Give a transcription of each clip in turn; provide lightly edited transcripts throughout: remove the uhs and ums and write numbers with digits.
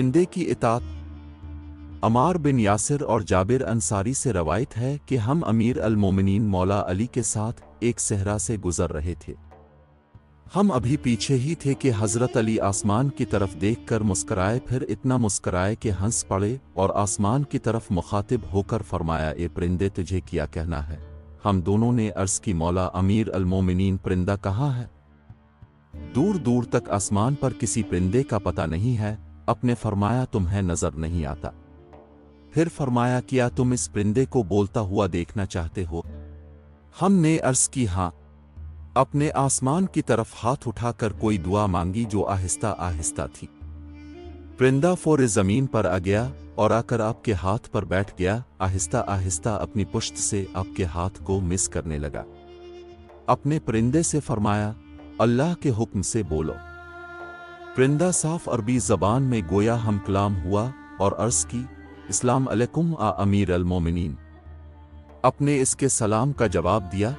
پرندے کی اطاعت۔ عمار بن یاسر اور جابر انصاری سے روایت ہے کہ ہم امیر المومنین مولا علی کے ساتھ ایک صحرا سے گزر رہے تھے۔ ہم ابھی پیچھے ہی تھے کہ حضرت علی آسمان کی طرف دیکھ کر مسکرائے، پھر اتنا مسکرائے کہ ہنس پڑے اور آسمان کی طرف مخاطب ہو کر فرمایا، اے پرندے تجھے کیا کہنا ہے؟ ہم دونوں نے عرض کی، مولا امیر المومنین پرندہ کہاں ہے؟ دور دور تک آسمان پر کسی پرندے کا پتہ نہیں ہے۔ اپنے فرمایا، تمہیں نظر نہیں آتا؟ پھر فرمایا، کیا تم اس پرندے کو بولتا ہوا دیکھنا چاہتے ہو؟ ہم نے عرض کی، ہاں۔ اپنے آسمان کی طرف ہاتھ اٹھا کر کوئی دعا مانگی جو آہستہ آہستہ تھی۔ پرندہ فور زمین پر آ گیا اور آ کر آپ کے ہاتھ پر بیٹھ گیا، آہستہ آہستہ اپنی پشت سے آپ کے ہاتھ کو مس کرنے لگا۔ اپنے پرندے سے فرمایا، اللہ کے حکم سے بولو۔ پرندہ صاف عربی زبان میں گویا ہم کلام ہوا اور عرض کی، السلام علیکم امیر المومنین۔ اپنے اس کے سلام کا جواب دیا،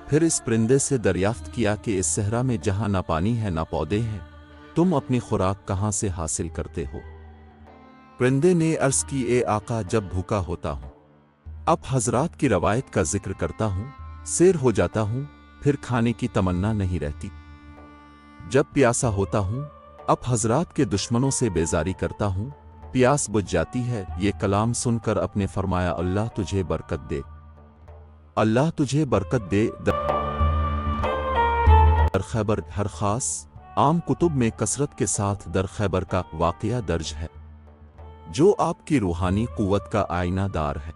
پھر اس پرندے سے دریافت کیا کہ اس صحرا میں جہاں نہ پانی ہے نہ پودے ہیں، تم اپنی خوراک کہاں سے حاصل کرتے ہو؟ پرندے نے عرض کی، اے آقا، جب بھوکا ہوتا ہوں، اب حضرات کی روایت کا ذکر کرتا ہوں، سیر ہو جاتا ہوں، پھر کھانے کی تمنا نہیں رہتی۔ جب پیاسا ہوتا ہوں، اب حضرات کے دشمنوں سے بیزاری کرتا ہوں، پیاس بجھ جاتی ہے۔ یہ کلام سن کر اپنے فرمایا، اللہ تجھے برکت دے، اللہ تجھے برکت دے۔ در خیبر ہر خاص عام کتب میں کثرت کے ساتھ در خیبر کا واقعہ درج ہے، جو آپ کی روحانی قوت کا آئینہ دار ہے۔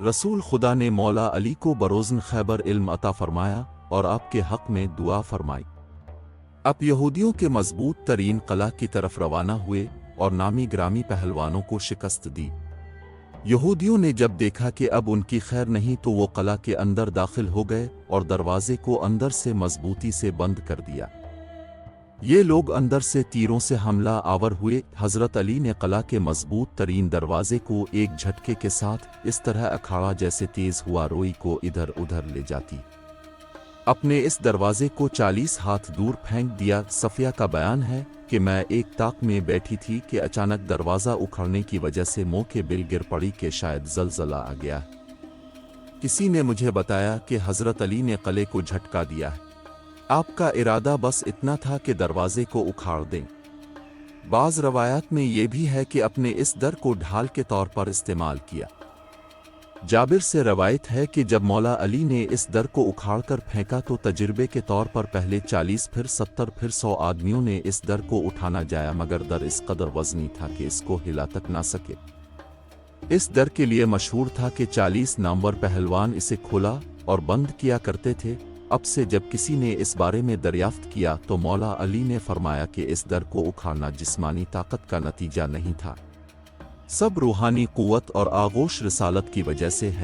رسول خدا نے مولا علی کو بروزن خیبر علم عطا فرمایا اور آپ کے حق میں دعا فرمائی۔ آپ یہودیوں کے مضبوط ترین قلعہ کی طرف روانہ ہوئے اور نامی گرامی پہلوانوں کو شکست دی۔ یہودیوں نے جب دیکھا کہ اب ان کی خیر نہیں تو وہ قلعہ کے اندر داخل ہو گئے اور دروازے کو اندر سے مضبوطی سے بند کر دیا۔ یہ لوگ اندر سے تیروں سے حملہ آور ہوئے۔ حضرت علی نے قلعہ کے مضبوط ترین دروازے کو ایک جھٹکے کے ساتھ اس طرح اکھاڑا جیسے تیز ہوا روئی کو ادھر ادھر لے جاتی۔ اپنے اس دروازے کو 40 ہاتھ دور پھینک دیا۔ صفیہ کا بیان ہے کہ میں ایک طاق میں بیٹھی تھی کہ اچانک دروازہ اکھڑنے کی وجہ سے منہ کے بل گر پڑی کہ شاید زلزلہ آ گیا۔ کسی نے مجھے بتایا کہ حضرت علی نے قلعے کو جھٹکا دیا ہے، آپ کا ارادہ بس اتنا تھا کہ دروازے کو اکھاڑ دیں۔ بعض روایات میں یہ بھی ہے کہ اپنے اس در کو ڈھال کے طور پر استعمال کیا۔ جابر سے روایت ہے کہ جب مولا علی نے اس در کو اکھاڑ کر پھینکا تو تجربے کے طور پر پہلے 40 پھر 70 پھر 100 آدمیوں نے اس در کو اٹھانا جایا، مگر در اس قدر وزنی تھا کہ اس کو ہلا تک نہ سکے۔ اس در کے لیے مشہور تھا کہ 40 نامور پہلوان اسے کھولا اور بند کیا کرتے تھے۔ اب سے جب کسی نے اس بارے میں دریافت کیا تو مولا علی نے فرمایا کہ اس در کو اکھاڑنا جسمانی طاقت کا نتیجہ نہیں تھا، سب روحانی قوت اور آغوش رسالت کی وجہ سے ہے۔